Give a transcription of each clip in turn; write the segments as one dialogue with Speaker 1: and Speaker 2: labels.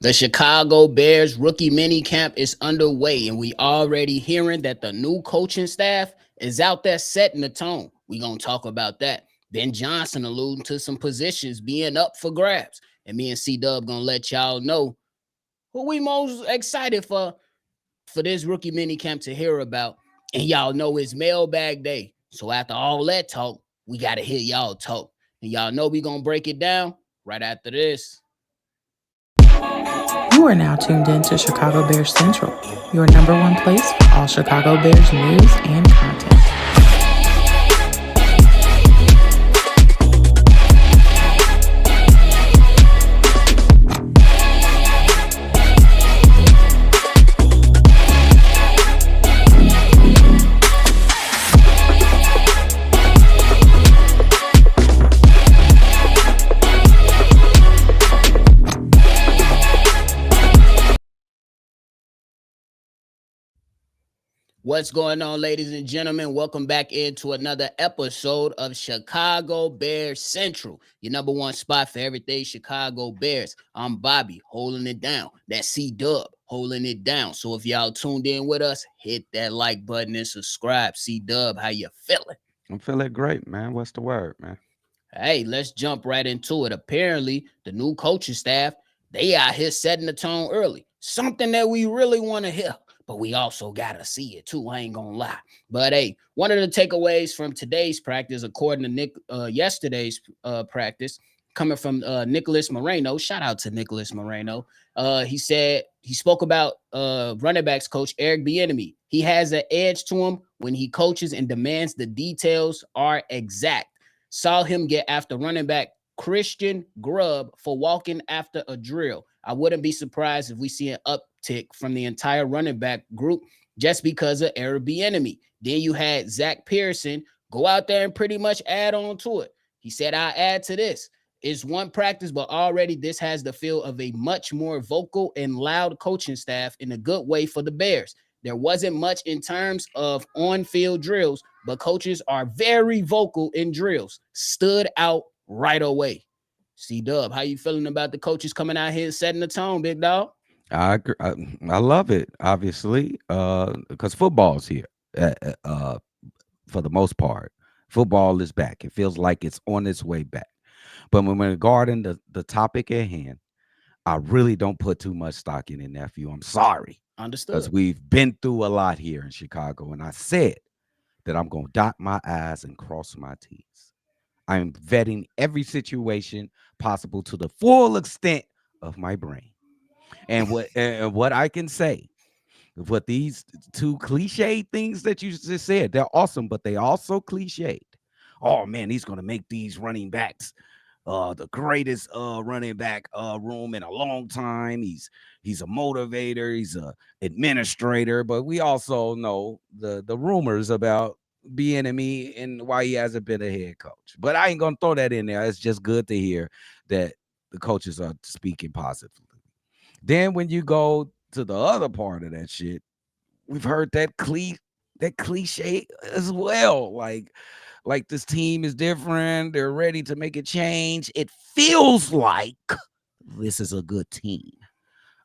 Speaker 1: The Chicago Bears rookie mini camp is underway, and we already hearing that the new coaching staff is out there setting the tone. We gonna talk about that. Ben Johnson alluding to some positions being up for grabs, and me and C-Dubb gonna let y'all know who we most excited for this rookie mini camp to hear about. And y'all know it's mailbag day, so after all that talk, we gotta hear y'all talk, and y'all know we gonna break it down right after this.
Speaker 2: You are now tuned in to Chicago Bears Central, your number one place for all Chicago Bears news and content.
Speaker 1: What's going on, ladies and gentlemen? Welcome back into another episode of Chicago Bears Central, your number one spot for everything Chicago Bears. I'm Bobby, holding it down. That's C-Dubb, holding it down. So if y'all tuned in with us, hit that like button and subscribe. C-Dubb, how you feeling?
Speaker 3: I'm feeling great, man. What's the word, man?
Speaker 1: Hey, let's jump right into it. Apparently, the new coaching staff, they out here setting the tone early. Something that we really want to hear, but we also got to see it too. I ain't going to lie. But hey, one of the takeaways from today's practice, according to Nick, yesterday's practice, coming from Nicholas Moreno, shout out to Nicholas Moreno. He said he spoke about running backs coach Eric Bieniemy. He has an edge to him when he coaches and demands the details are exact. Saw him get after running back Christian Grubb for walking after a drill. I wouldn't be surprised if we see an uptick from the entire running back group just because of Eric Bieniemy. Then you had Zach Pearson go out there and pretty much add on to it. He said, I add to this. It's one practice, but already this has the feel of a much more vocal and loud coaching staff in a good way for the Bears. There wasn't much in terms of on-field drills, but coaches are very vocal in drills. Stood out right away. C-Dubb, how you feeling about the coaches coming out here setting the tone, big dog?
Speaker 3: I agree. I love it, obviously, because football's here. For the most part, football is back. It feels like it's on its way back. But when we're regarding the topic at hand, I really don't put too much stock in it, nephew. I'm sorry.
Speaker 1: Understood.
Speaker 3: Because we've been through a lot here in Chicago, and I said that I'm going to dot my I's and cross my T's. I'm vetting every situation possible to the full extent of my brain. And what I can say, what these two cliche things that you just said, they're awesome, but they also cliched. Oh man, he's going to make these running backs the greatest running back room in a long time. He's a motivator, he's a administrator, but we also know the rumors about Bieniemy and why he hasn't been a head coach. But I ain't gonna throw that in there. It's just good to hear that the coaches are speaking positively. Then when you go to the other part of that shit, we've heard that cliche as well. Like this team is different. They're ready to make a change. It feels like this is a good team.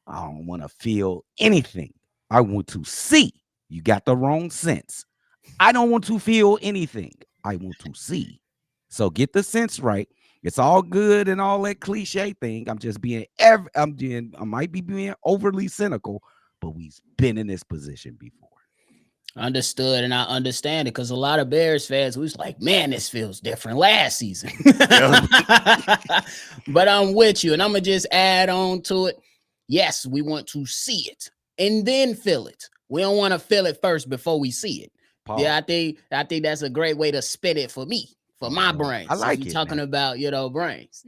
Speaker 3: I don't want to feel anything. I want to see. You got the wrong sense. I don't want to feel anything. I want to see. So get the sense right. It's all good and all that cliche thing. I'm just being I might be being overly cynical, but we've been in this position before.
Speaker 1: Understood, and I understand it because a lot of Bears fans was like, man, this feels different last season. But I'm with you, and I'm going to just add on to it. Yes, we want to see it and then feel it. We don't want to feel it first before we see it. Paul. Yeah, I think that's a great way to spin it for me, for my brain.
Speaker 3: I like
Speaker 1: it.
Speaker 3: Talking
Speaker 1: man. About, brains.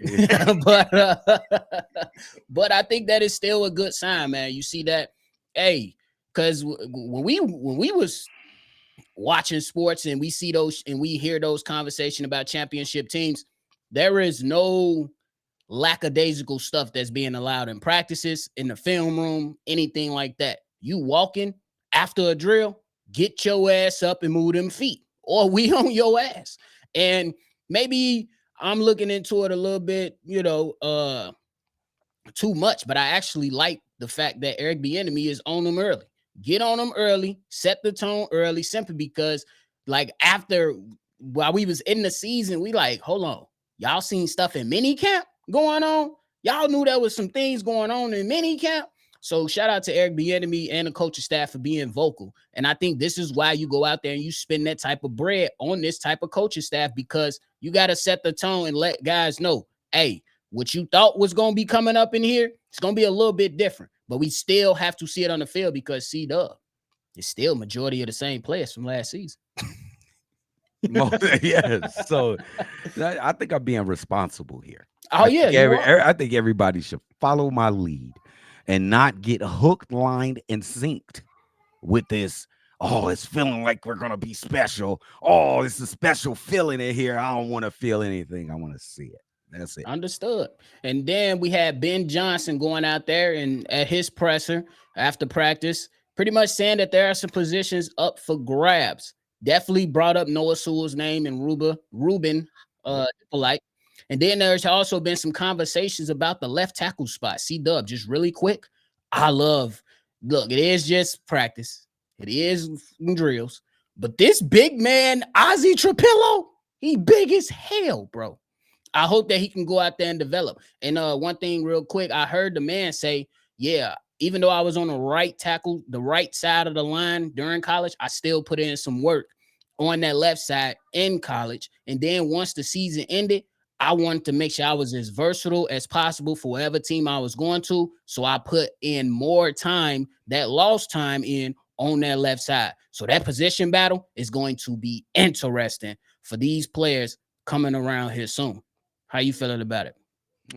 Speaker 1: but I think that is still a good sign, man. You see that, hey, because when we was watching sports and we see those and we hear those conversations about championship teams, there is no lackadaisical stuff that's being allowed in practices, in the film room, anything like that. You walking after a drill, get your ass up and move them feet, or we on your ass. And maybe I'm looking into it a little bit, too much, but I actually like the fact that Eric Bieniemy is on them early. Get on them early, set the tone early, simply because, like, after while we was in the season, we like, hold on, y'all seen stuff in mini camp going on? Y'all knew there was some things going on in mini camp. So shout out to Eric Bieniemy and the coaching staff for being vocal. And I think this is why you go out there and you spend that type of bread on this type of coaching staff, because you got to set the tone and let guys know, hey, what you thought was going to be coming up in here, it's going to be a little bit different. But we still have to see it on the field because C-Dubb is still majority of the same players from last season.
Speaker 3: Yes. So I think I'm being responsible here.
Speaker 1: Oh, yeah.
Speaker 3: I think everybody should follow my lead and not get hooked, lined, and synced with this. Oh, it's feeling like we're going to be special. Oh, it's a special feeling in here. I don't want to feel anything. I want to see it. That's it.
Speaker 1: Understood. And then we had Ben Johnson going out there and at his presser after practice, pretty much saying that there are some positions up for grabs. Definitely brought up Noah Sewell's name and Ruben Polite. And then there's also been some conversations about the left tackle spot. C-Dubb, just really quick. Look, it is just practice. It is drills. But this big man, Ozzy Trapillo, he big as hell, bro. I hope that he can go out there and develop. And one thing real quick, I heard the man say, yeah, even though I was on the right tackle, the right side of the line during college, I still put in some work on that left side in college. And then once the season ended, I wanted to make sure I was as versatile as possible for whatever team I was going to. So I put in more time, that lost time in on that left side. So that position battle is going to be interesting for these players coming around here soon. How you feeling about it?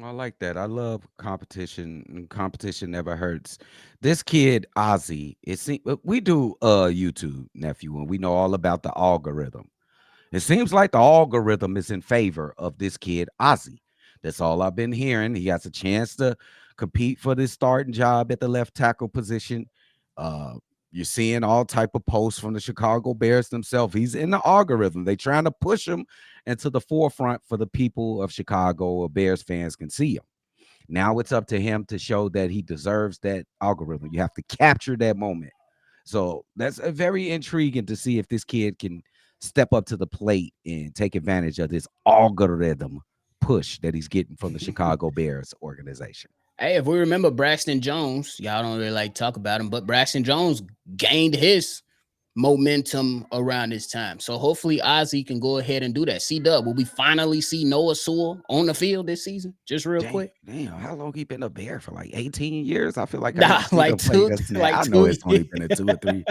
Speaker 3: I like that. I love competition. Competition never hurts. This kid, Ozzy, we do YouTube, nephew, and we know all about the algorithm. It seems like the algorithm is in favor of this kid, Ozzy. That's all I've been hearing. He has a chance to compete for this starting job at the left tackle position. You're seeing all type of posts from the Chicago Bears themselves. He's in the algorithm. They trying to push him into the forefront for the people of Chicago, or Bears fans can see him. Now it's up to him to show that he deserves that algorithm. You have to capture that moment. So that's a very intriguing to see if this kid can step up to the plate and take advantage of this algorithm push that he's getting from the Chicago Bears organization.
Speaker 1: Hey, if we remember Braxton Jones, y'all don't really like talk about him, but Braxton Jones gained his momentum around this time. So hopefully Ozzy can go ahead and do that. C-Dubb, will we finally see Noah Sewell on the field this season? Just real quick.
Speaker 3: Damn, how long he been a Bear for? Like 18 years? I feel like
Speaker 1: like two.
Speaker 3: I know it's only been a 2 or 3.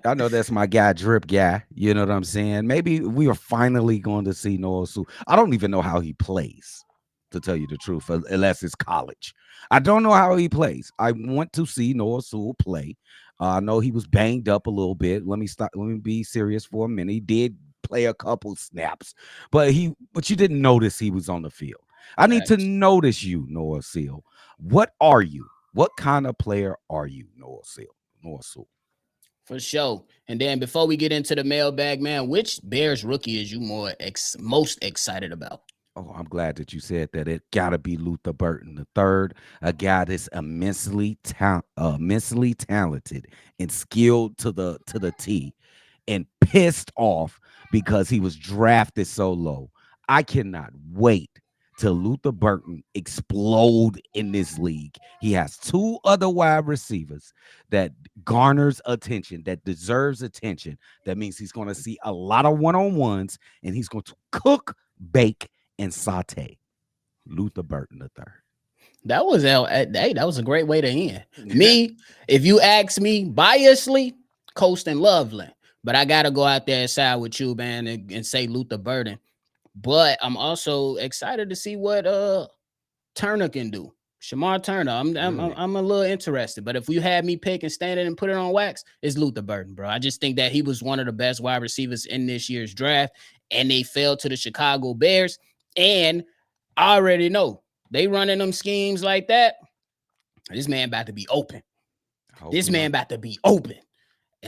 Speaker 3: I know that's my guy, Drip Guy. You know what I'm saying? Maybe we are finally going to see Noah Sewell. I don't even know how he plays, to tell you the truth, unless it's college. I don't know how he plays. I want to see Noah Sewell play. I know he was banged up a little bit. Let me be serious for a minute. He did play a couple snaps, but you didn't notice he was on the field. I need to notice you, Noah Sewell. What are you? What kind of player are you, Noah Sewell?
Speaker 1: For sure. And then before we get into the mailbag, man, which Bears rookie is you most excited about?
Speaker 3: Oh, I'm glad that you said that. It gotta be Luther Burton III, a guy that's immensely talented and skilled to the T, and pissed off because he was drafted so low. I cannot wait till Luther Burton explode in this league. He has 2 other wide receivers that garners attention, that deserves attention. That means he's going to see a lot of one-on-ones, and he's going to cook, bake, and saute. Luther Burton III.
Speaker 1: That was a great way to end. Me, if you ask me biasly, Coast and Loveland, but I gotta go out there and side with you, man, and say Luther Burton. But I'm also excited to see what Turner can do. Shamar Turner. I'm a little interested. But if you had me pick and stand it and put it on wax, it's Luther Burton, bro. I just think that he was one of the best wide receivers in this year's draft, and they fell to the Chicago Bears. And I already know they running them schemes like that. This man about to be open. And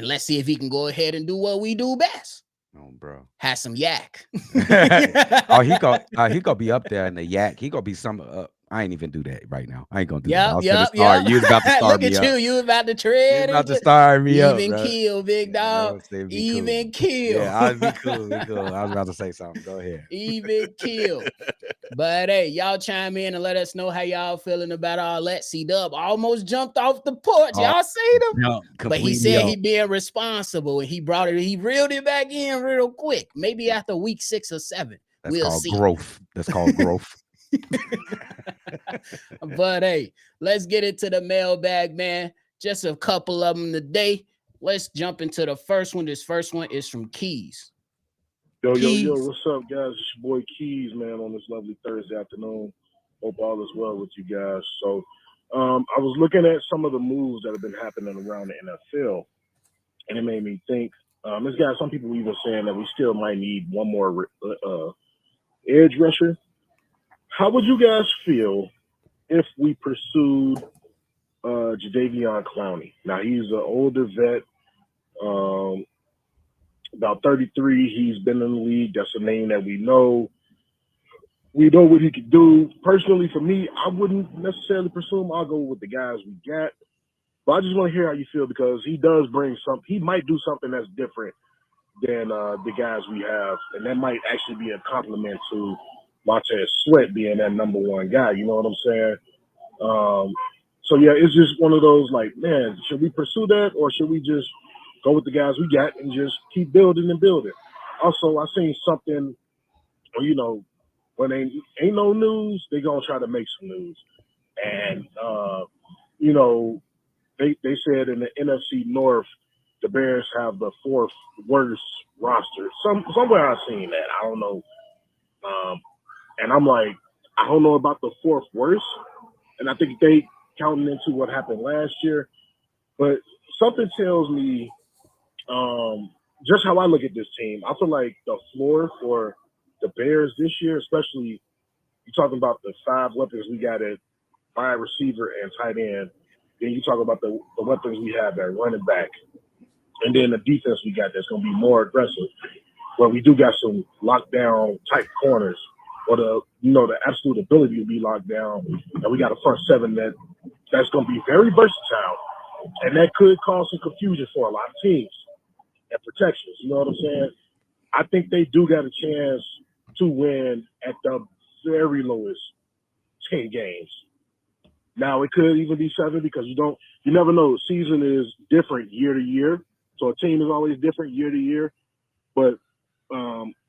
Speaker 1: let's see if he can go ahead and do what we do best.
Speaker 3: Oh, bro.
Speaker 1: Has some yak.
Speaker 3: He gonna be up there in the yak. He gonna be some I ain't even do that right now. I ain't gonna do that. I was gonna
Speaker 1: Yep.
Speaker 3: start. You was about to start
Speaker 1: Look
Speaker 3: me
Speaker 1: at
Speaker 3: up.
Speaker 1: you. You about to
Speaker 3: You was
Speaker 1: tread
Speaker 3: about to
Speaker 1: into
Speaker 3: start me up,
Speaker 1: even
Speaker 3: bro.
Speaker 1: kill, big
Speaker 3: Yeah, I
Speaker 1: dog.
Speaker 3: was saying be cool.
Speaker 1: Even kill.
Speaker 3: Yeah, I'll be cool. Be cool. I was about to say something. Go ahead.
Speaker 1: Even kill. But hey, y'all chime in and let us know how y'all feeling about all that. C-Dubb almost jumped off the porch.
Speaker 3: Oh,
Speaker 1: Y'all see him?
Speaker 3: jump
Speaker 1: But he
Speaker 3: completely
Speaker 1: said
Speaker 3: off.
Speaker 1: he being responsible and he reeled it back in real quick. Maybe after week 6 or 7.
Speaker 3: That's
Speaker 1: We'll
Speaker 3: called
Speaker 1: see.
Speaker 3: growth. That's called growth.
Speaker 1: But hey, let's get into the mailbag, man. Just a couple of them today. Let's jump into the first one. This first one is from Keys.
Speaker 4: Yo,
Speaker 3: Keys.
Speaker 4: what's up, guys? It's your boy Keys, man, on this lovely Thursday afternoon. Hope all is well with you guys. So, I was looking at some of the moves that have been happening around the NFL, and it made me think. There's got some people even saying that we still might need one more edge rusher. How would you guys feel if we pursued Jadeveon Clowney? Now, he's an older vet, about 33. He's been in the league. That's a name that we know. We know what he could do. Personally, for me, I wouldn't necessarily pursue him. I'll go with the guys we got. But I just want to hear how you feel because he does bring some. He might do something that's different than the guys we have, and that might actually be a compliment to Montez Sweat being that number one guy. You know what I'm saying? So yeah, it's just one of those like, man, should we pursue that or should we just go with the guys we got and just keep building and building? Also, I seen something, when ain't no news, they gonna try to make some news. And you know, they said in the NFC North, the Bears have the fourth worst roster. Somewhere I've seen that. I don't know. And I'm like, I don't know about the fourth worst. And I think they counting into what happened last year. But something tells me, just how I look at this team, I feel like the floor for the Bears this year, especially you're talking about the 5 weapons we got at wide receiver and tight end. Then you talk about the weapons we have at running back. And then the defense we got that's going to be more aggressive. Where we do got some lockdown type corners or the absolute ability to be locked down. And we got a front 7 that's going to be very versatile. And that could cause some confusion for a lot of teams and protections. You know what I'm saying? I think they do got a chance to win at the very lowest 10 games. Now it could even be 7 because you never know. The season is different year to year, so a team is always different year to year. But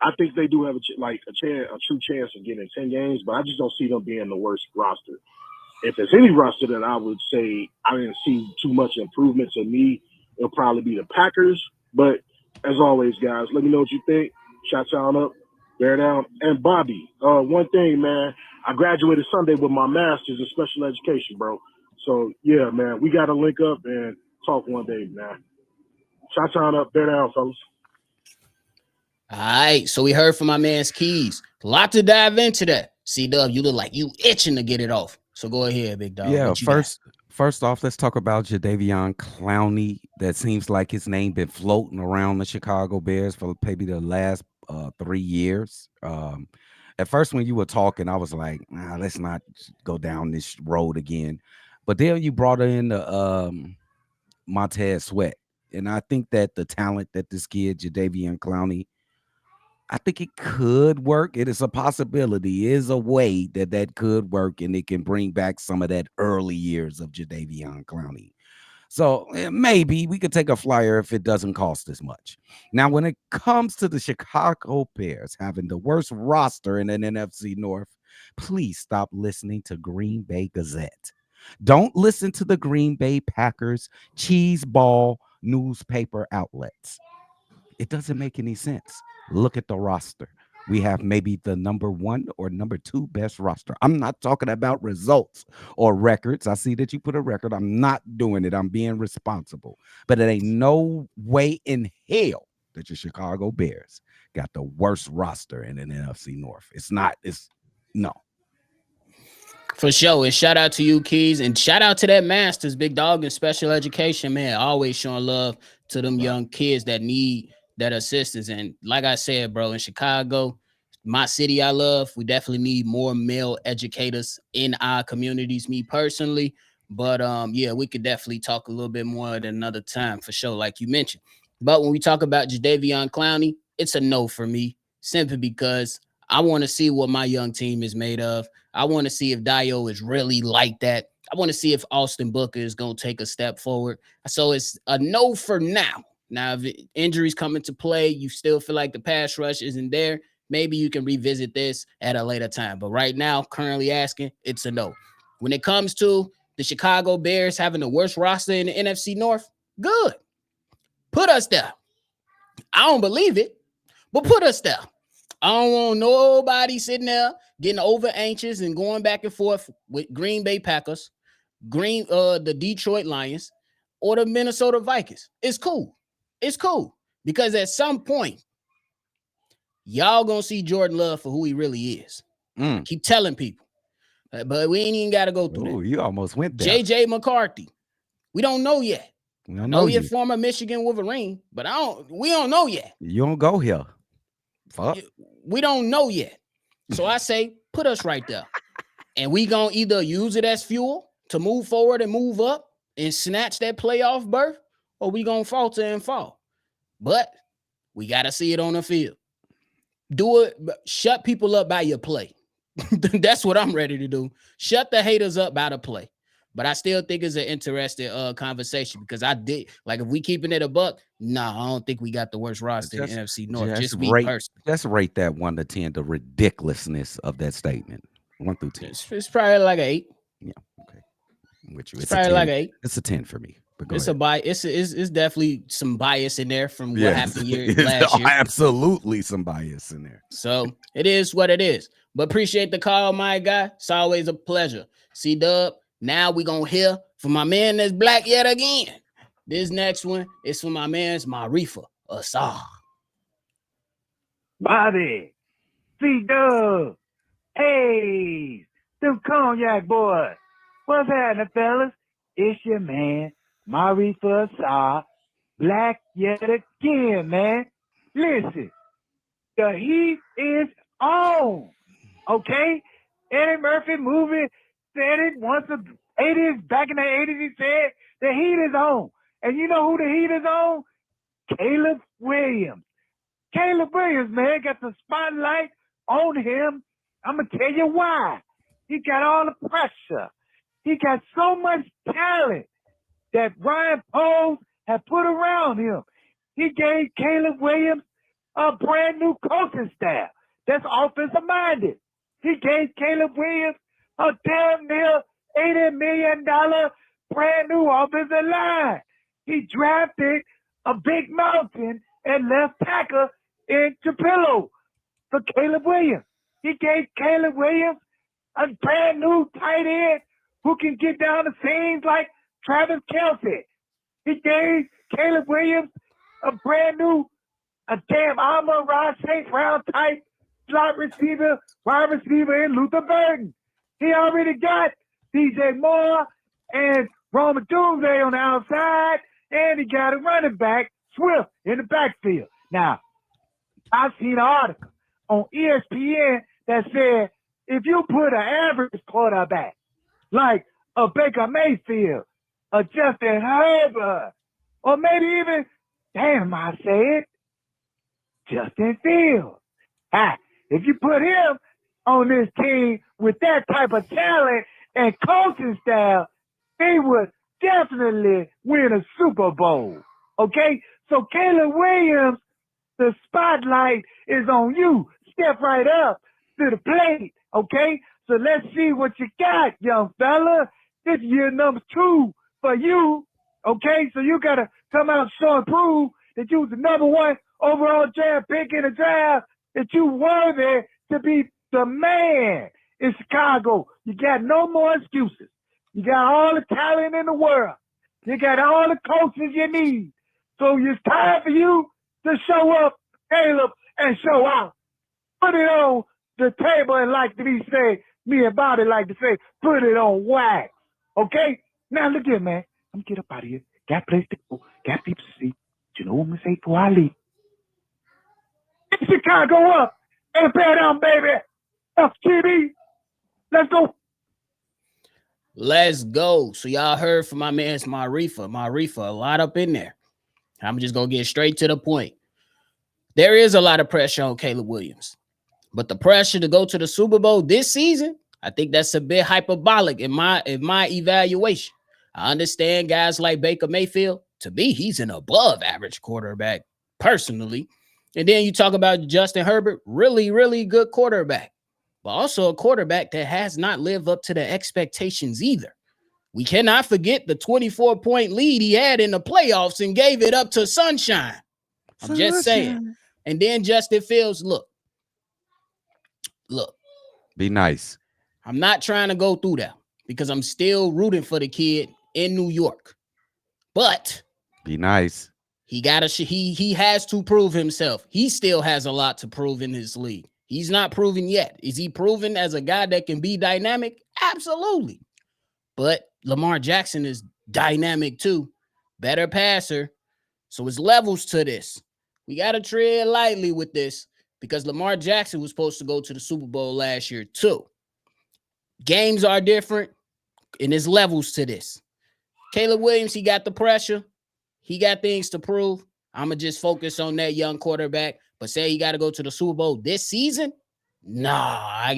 Speaker 4: I think they do have a true chance of getting 10 games. But I just don't see them being the worst roster. If there's any roster that I would say I didn't see too much improvement to me, it'll probably be the Packers. But as always, guys, let me know what you think. Shout y'all up, bear down, and Bobby. One thing, man, I graduated Sunday with my master's in special education, bro. So yeah, man, we gotta link up and talk one day, man. Shout y'all up, bear down, fellas.
Speaker 1: All right, so we heard from my man's Keys. A lot to dive into that. C-Dubb, you look like you itching to get it off. So go ahead, big dog.
Speaker 3: Yeah,
Speaker 1: What you got?
Speaker 3: first off, let's talk about Jadeveon Clowney. That seems like his name been floating around the Chicago Bears for maybe the last 3 years. At first, when you were talking, I was like, nah, let's not go down this road again. But then you brought in the Montez Sweat. And I think that the talent that this kid, Jadeveon Clowney, I think it could work. It is a possibility. It is a way that could work, and it can bring back some of that early years of Jadeveon Clowney. So maybe we could take a flyer if it doesn't cost as much. Now, when it comes to the Chicago Bears having the worst roster in an NFC North, please stop listening to Green Bay Gazette. Don't listen to the Green Bay Packers cheese ball newspaper outlets. It doesn't make any sense. Look at the roster. We have maybe the number 1 or number 2 best roster. I'm not talking about results or records. I see that you put a record. I'm not doing it. I'm being responsible. But it ain't no way in hell that your Chicago Bears got the worst roster in an NFC North. It's not. It's no.
Speaker 1: For sure. And shout out to you, Keys. And shout out to that Masters, big dog, in special education, man. Always showing love to them young kids that need that assistance. And like I said, bro, in Chicago, my city I love, we definitely need more male educators in our communities, me personally. But yeah, we could definitely talk a little bit more at another time for sure, like you mentioned. But when we talk about Jadeveon Clowney, it's a no for me, simply because I want to see what my young team is made of. I want to see if Dio is really like that. I want to see if Austin Booker is going to take a step forward. So it's a no for now. Now, if injuries come into play, you still feel like the pass rush isn't there, maybe you can revisit this at a later time. But right now, currently asking, it's a no. When it comes to the Chicago Bears having the worst roster in the NFC North, good. Put us there. I don't believe it, but put us there. I don't want nobody sitting there getting over anxious and going back and forth with Green Bay Packers, the Detroit Lions, or the Minnesota Vikings. It's cool. It's cool. Because at some point, y'all gonna see Jordan Love for who he really is. Keep telling people. But we ain't even got to go through that.
Speaker 3: You almost went there.
Speaker 1: J.J. McCarthy. We don't know yet.
Speaker 3: We don't
Speaker 1: know you're former Michigan Wolverine, but we don't know yet.
Speaker 3: You don't go here. Fuck.
Speaker 1: We don't know yet. So I say, put us right there. And we gonna either use it as fuel to move forward and move up and snatch that playoff berth, or we gonna falter and fall. But we gotta see it on the field. Do it, shut people up by your play. That's what I'm ready to do. Shut the haters up by the play. But I still think it's an interesting conversation, because I did, like, if we keeping it a buck, I don't think we got the worst roster in the NFC North. Just me personally.
Speaker 3: Let's rate that 1 to 10, the ridiculousness of that statement. 1 through 10.
Speaker 1: It's probably like an 8.
Speaker 3: Yeah, okay. With you.
Speaker 1: It's probably like an 8.
Speaker 3: It's a 10 for me.
Speaker 1: It's a bias. It's definitely some bias in there from what happened last year.
Speaker 3: Absolutely some bias in there.
Speaker 1: So it is what it is. But appreciate the call, my guy. It's always a pleasure. C-Dubb, now we going to hear from my man that's black yet again. This next one is from my man's Marifa Assar.
Speaker 5: Bobby, C-Dubb, hey, them cognac boys. What's happening, fellas? It's your man, Marifa Assar, black yet again, man. Listen, the heat is on, okay? Eddie Murphy movie said it once in the 80s, back in the 80s, he said the heat is on. And you know who the heat is on? Caleb Williams. Caleb Williams, man, got the spotlight on him. I'm going to tell you why. He got all the pressure. He got so much talent that Ryan Poles had put around him. He gave Caleb Williams a brand new coaching staff that's offensive minded. He gave Caleb Williams a damn near $80 million brand new offensive line. He drafted a big mountain and left tackle in Chapillo for Caleb Williams. He gave Caleb Williams a brand new tight end who can get down the seams like Travis Kelce. He gave Caleb Williams a brand new, Amon-Ra St. Brown type slot receiver, wide receiver in Luther Burden. He already got DJ Moore and Roma Doomsday on the outside, and he got a running back, Swift, in the backfield. Now, I've seen an article on ESPN that said if you put an average quarterback like a Baker Mayfield, a Justin Herbert, or maybe even, I said, Justin Fields. If you put him on this team with that type of talent and coaching style, he would definitely win a Super Bowl. Okay? So Caleb Williams, the spotlight is on you. Step right up to the plate. Okay? So let's see what you got, young fella. This is year number 2 for you. Okay? So you got to come out show and prove that you was the number 1 overall draft pick in the draft, that you worthy to be the man in Chicago. You got no more excuses. You got all the talent in the world. You got all the coaches you need. So it's time for you to show up, Caleb, and show out. Put it on the table, and like me and Bobby like to say, put it on wax. Okay? Now look here, man. I'm gonna get up out of here. Got place to go. Got people to see. But you know what I'm gonna say before I leave? Get Chicago up And bear down, baby. FTB. Let's go.
Speaker 1: Let's go. So y'all heard from my man's Marifa, a lot up in there. I'm just going to get straight to the point. There is a lot of pressure on Caleb Williams, but the pressure to go to the Super Bowl this season, I think that's a bit hyperbolic in my evaluation. I understand guys like Baker Mayfield. To me, he's an above average quarterback personally. And then you talk about Justin Herbert, really, really good quarterback, but also a quarterback that has not lived up to the expectations either. We cannot forget the 24-point lead he had in the playoffs and gave it up to Sunshine. I'm just saying. And then Justin Fields, look.
Speaker 3: Be nice.
Speaker 1: I'm not trying to go through that because I'm still rooting for the kid in New York. But
Speaker 3: be nice.
Speaker 1: He has to prove himself. He still has a lot to prove in this league. He's not proven yet. Is he proven as a guy that can be dynamic? Absolutely. But Lamar Jackson is dynamic too. Better passer. So it's levels to this. We got to tread lightly with this because Lamar Jackson was supposed to go to the Super Bowl last year too. Games are different and there's levels to this. Caleb Williams, he got the pressure. He got things to prove. I'm going to just focus on that young quarterback. But say he got to go to the Super Bowl this season? Nah,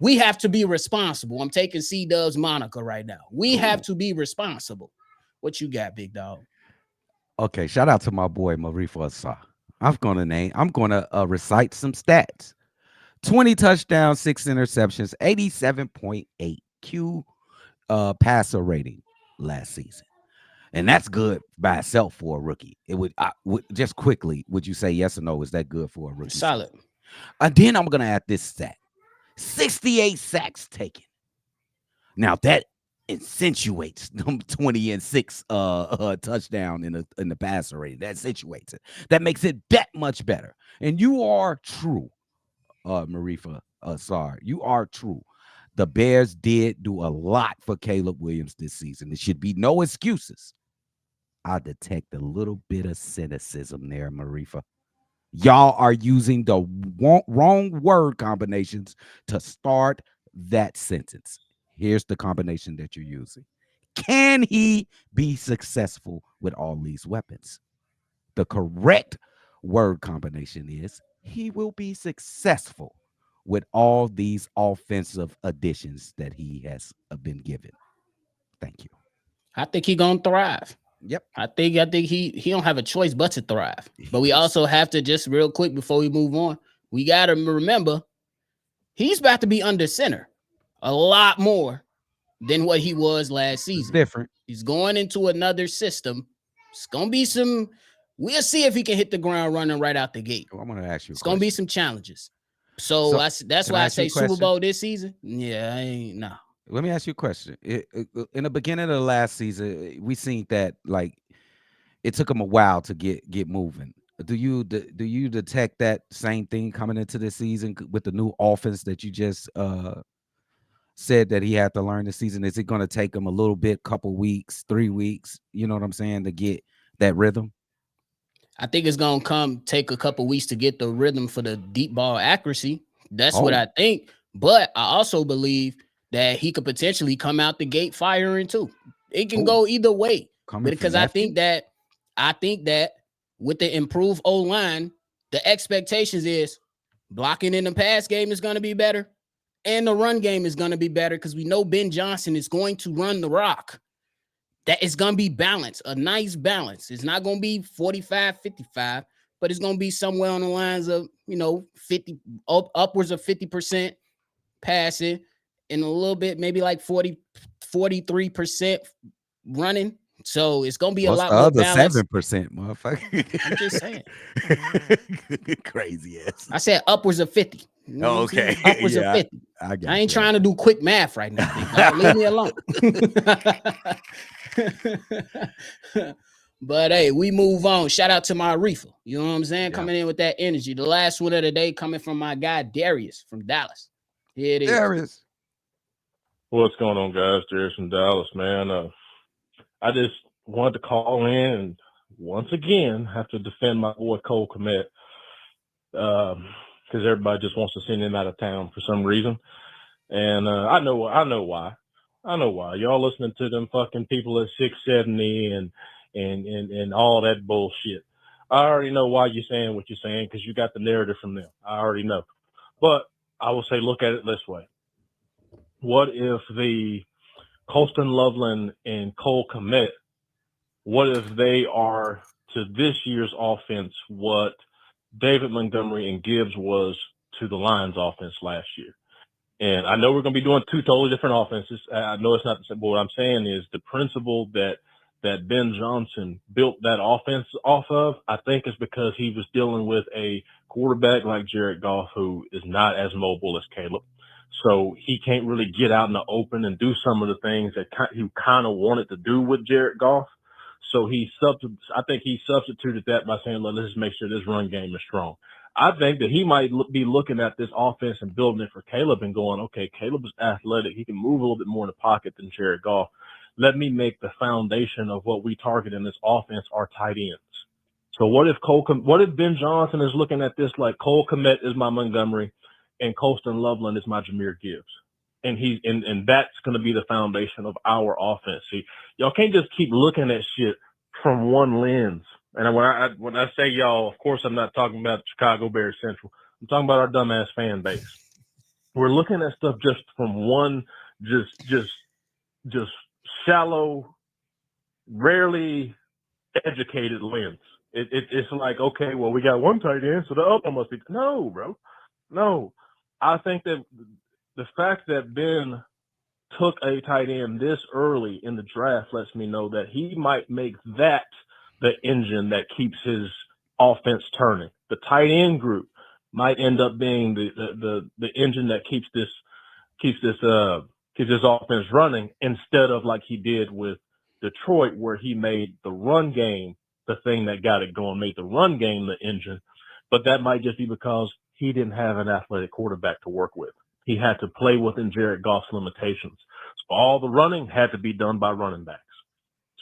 Speaker 1: we have to be responsible. I'm taking C-Dubb's moniker right now. We have to be responsible. What you got, big dog?
Speaker 3: Okay, shout out to my boy Marifa Asa. I'm gonna recite some stats. 20 touchdowns, 6 interceptions, 87.8 Q passer rating last season. And that's good by itself for a rookie. It would just quickly, would you say yes or no? Is that good for a rookie?
Speaker 1: Solid.
Speaker 3: And then I'm gonna add this stat: 68 sacks taken. Now that accentuates them 20-6 touchdown in the passer rating. That accentuates it. That makes it that much better. And you are true, Marifa. Sorry, you are true. The Bears did do a lot for Caleb Williams this season. There should be no excuses. I detect a little bit of cynicism there, Marifa. Y'all are using the wrong word combinations to start that sentence. Here's the combination that you're using. Can he be successful with all these weapons? The correct word combination is he will be successful with all these offensive additions that he has been given. Thank you.
Speaker 1: I think he's gonna thrive.
Speaker 3: Yep.
Speaker 1: I think he don't have a choice but to thrive. But we also have to just real quick before we move on, we gotta remember he's about to be under center a lot more than what he was last season.
Speaker 3: It's different.
Speaker 1: He's going into another system. It's gonna be some. We'll see if he can hit the ground running right out the gate.
Speaker 3: I'm gonna ask you.
Speaker 1: It's gonna be some challenges. So that's why I say Super Bowl this season. Yeah, no.
Speaker 3: Let me ask you a question. In the beginning of the last season, we seen that like it took him a while to get moving. Do you detect that same thing coming into this season with the new offense that you just said that he had to learn this season? Is it going to take him a little bit, couple weeks, 3 weeks? You know what I'm saying, to get that rhythm?
Speaker 1: I think it's gonna take a couple weeks to get the rhythm for the deep ball accuracy. That's what I think. But I also believe that he could potentially come out the gate firing too. It can go either way. Because I think that with the improved O-line, the expectations is blocking in the pass game is going to be better and the run game is going to be better because we know Ben Johnson is going to run the rock. That is going to be balanced, a nice balance. It's not going to be 45-55, but it's going to be somewhere on the lines of, 50 upwards of 50% passing and a little bit, maybe like 43% running. So it's gonna be a lot more balanced.
Speaker 3: 7%, motherfucker.
Speaker 1: I'm just saying.
Speaker 3: Crazy ass.
Speaker 1: I said upwards of 50. You know
Speaker 3: okay.
Speaker 1: Upwards of 50. I ain't trying to do quick math right now. Leave me alone. But hey, we move on. Shout out to my reefer. You know what I'm saying? Yeah. Coming in with that energy. The last one of the day coming from my guy Darius from Dallas. Here it is.
Speaker 3: Darius.
Speaker 4: What's going on, guys? Darius from Dallas, man. I just wanted to call in and once again have to defend my boy Cole Kmet.
Speaker 6: because everybody just wants to send him out of town for some reason. And I know why. I know why. Y'all listening to them fucking people at 670 and all that bullshit. I already know why you're saying what you're saying because you got the narrative from them. I already know. But I will say, look at it this way. What if the Colston Loveland and Cole Kmet, what if they are to this year's offense what David Montgomery and Gibbs was to the Lions offense last year? And I know we're going to be doing two totally different offenses. I know it's not the same, but what I'm saying is the principle that Ben Johnson built that offense off of, I think is because he was dealing with a quarterback like Jared Goff who is not as mobile as Caleb. So he can't really get out in the open and do some of the things that he kind of wanted to do with Jared Goff. So I think he substituted that by saying, let's just make sure this run game is strong. I think that he might be looking at this offense and building it for Caleb and going, okay, Caleb is athletic. He can move a little bit more in the pocket than Jared Goff. Let me make the foundation of what we target in this offense our tight ends. So what if Ben Johnson is looking at this like Cole Kmet is my Montgomery and Colston Loveland is my Jahmyr Gibbs? And that's going to be the foundation of our offense. See, y'all can't just keep looking at shit from one lens. And when I say y'all, of course, I'm not talking about Chicago Bears Central. I'm talking about our dumbass fan base. We're looking at stuff just from one, just shallow, rarely educated lens. It's like, okay, well, we got one tight end, so the other must be. No, bro. No. I think that the fact that Ben took a tight end this early in the draft lets me know that he might make that the engine that keeps his offense turning. The tight end group might end up being the engine that keeps this offense running instead of like he did with Detroit, where he made the run game the thing that got it going, made the run game the engine. But that might just be because he didn't have an athletic quarterback to work with. He had to play within Jared Goff's limitations. So all the running had to be done by running backs.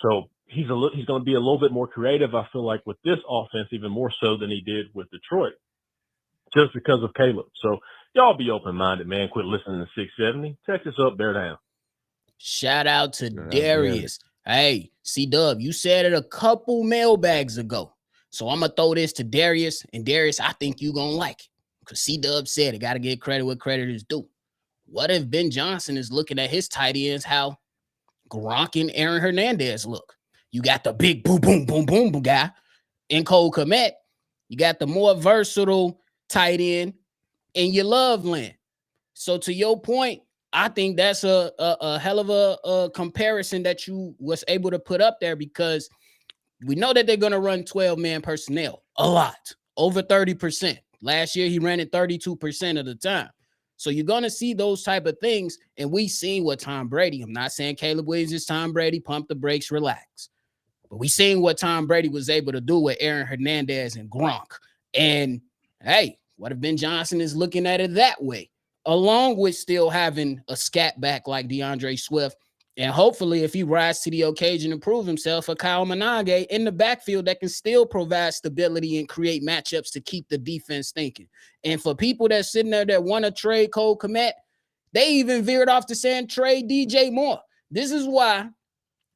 Speaker 6: So he's going to be a little bit more creative, I feel like, with this offense, even more so than he did with Detroit, just because of Caleb. So y'all be open-minded, man. Quit listening to 670. Texas up, bear down.
Speaker 1: Shout out to Darius. Hey, C-Dubb, you said it a couple mailbags ago. So I'm going to throw this to Darius. And Darius, I think you're going to like it. Because C-Dubb said it. Got to get credit where credit is due. What if Ben Johnson is looking at his tight ends how Gronk and Aaron Hernandez look? You got the big boom, boom, boom, boom, boom guy in Cole Kmet. You got the more versatile tight end in your Loveland. So to your point, I think that's a hell of a comparison that you was able to put up there, because we know that they're going to run 12-man personnel a lot, over 30%. Last year, he ran it 32% of the time. So you're going to see those type of things. And we seen what Tom Brady, I'm not saying Caleb Williams is Tom Brady, pump the brakes, relax. But we seen what Tom Brady was able to do with Aaron Hernandez and Gronk. And hey, what if Ben Johnson is looking at it that way, along with still having a scat back like DeAndre Swift? And hopefully, if he rises to the occasion and prove himself, a Kyle Manage in the backfield that can still provide stability and create matchups to keep the defense thinking. And for people that sitting there that want to trade Cole Kmet, they even veered off to saying trade DJ Moore. This is why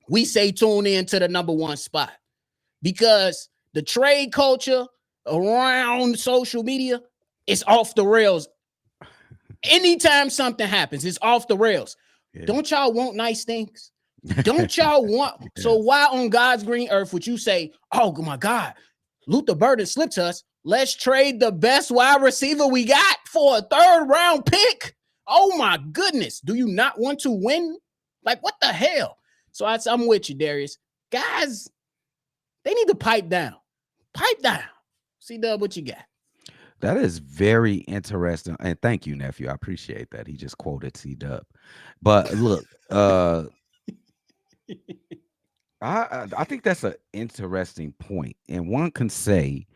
Speaker 1: we say tune in to the number one spot, because the trade culture around social media is off the rails. Anytime something happens, it's off the rails. Yeah. Don't y'all want nice things? Don't y'all want? Yeah. So why on God's green earth would you say, oh my God, Luther Burden slipped to us. Let's trade the best wide receiver we got for a 3rd round pick? Oh my goodness. Do you not want to win? Like, what the hell? So I'm with you, Darius. Guys, they need to pipe down. Pipe down. C-Dubb, what you got?
Speaker 3: That is very interesting. And thank you, nephew. I appreciate that. He just quoted C-Dubb. But look, I think that's an interesting point. And one can say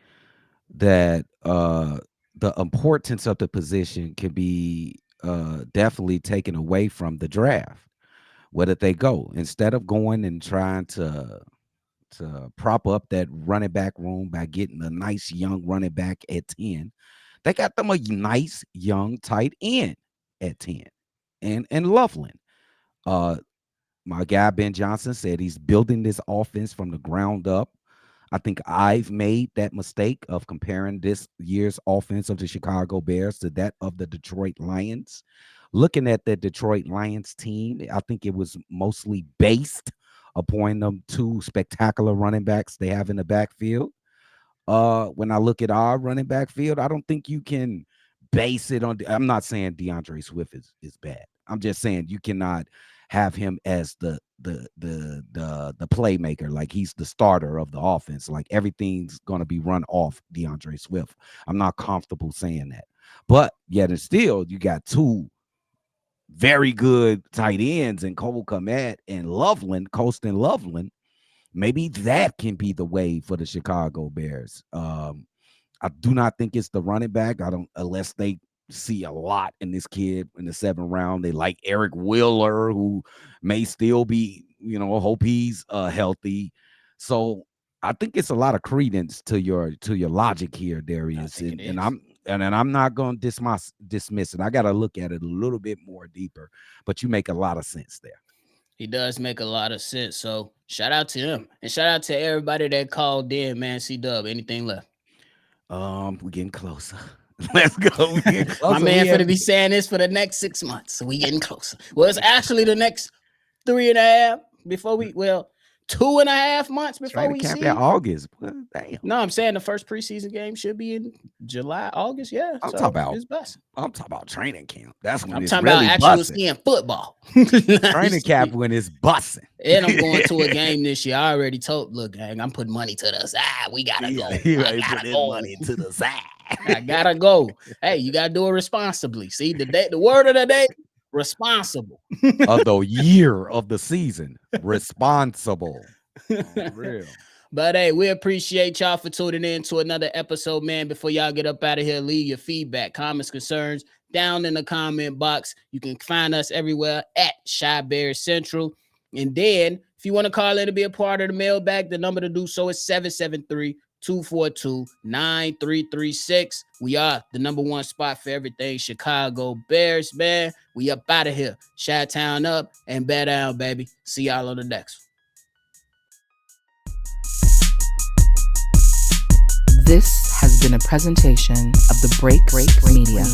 Speaker 3: that the importance of the position can be definitely taken away from the draft. Where did they go? Instead of going and trying to prop up that running back room by getting a nice young running back at 10. They got them a nice young tight end at 10. And Loveland. My guy Ben Johnson said he's building this offense from the ground up. I think I've made that mistake of comparing this year's offense of the Chicago Bears to that of the Detroit Lions. Looking at the Detroit Lions team, I think it was mostly based upon them two spectacular running backs they have in the backfield. When I look at our running back field, I don't think you can base it on. I'm not saying DeAndre Swift is bad. I'm just saying you cannot have him as the playmaker, like he's the starter of the offense. Like everything's gonna be run off DeAndre Swift. I'm not comfortable saying that, but yet and still, you got two very good tight ends in Cole Kmet and Loveland, Colston Loveland. Maybe that can be the way for the Chicago Bears. I do not think it's the running back. I don't, unless they see a lot in this kid in the 7th round. They like Eric Wheeler, who may still be, hope he's healthy. So I think it's a lot of credence to your logic here, Darius. And I'm not going to dismiss it. I got to look at it a little bit more deeper. But you make a lot of sense there.
Speaker 1: He does make a lot of sense. So shout out to him. And shout out to everybody that called in, man. C-Dubb, anything left?
Speaker 3: We're getting closer. Let's go.
Speaker 1: My man finna be saying this for the next 6 months. So we getting closer. Well, it's actually the next 3.5 before 2.5 months before we see
Speaker 3: August. Well, damn.
Speaker 1: No, I'm saying the first preseason game should be in July, August. Yeah,
Speaker 3: I'm talking about training camp. That's when
Speaker 1: I'm
Speaker 3: it's
Speaker 1: talking
Speaker 3: really
Speaker 1: about actual seeing football.
Speaker 3: Training camp when it's busting.
Speaker 1: And I'm going to a game this year. I already told, look, gang, I'm putting money to the side. We gotta go. I gotta go.
Speaker 3: Money to the side.
Speaker 1: I gotta go. Hey, you gotta do it responsibly. See, the word of the day. Responsible
Speaker 3: of the year of the season. Responsible. Real.
Speaker 1: But hey, we appreciate y'all for tuning in to another episode, man. Before y'all get up out of here, leave your feedback, comments, concerns down in the comment box. You can find us everywhere at Shy Bears Central. And then if you want to call in to be a part of the mailbag, the number to do so is 773-242-9336. We are the number one spot for everything Chicago Bears, man. We up out of here. Chi-Town up and bear down, baby. See y'all on the next one.
Speaker 2: This has been a presentation of the Break Media.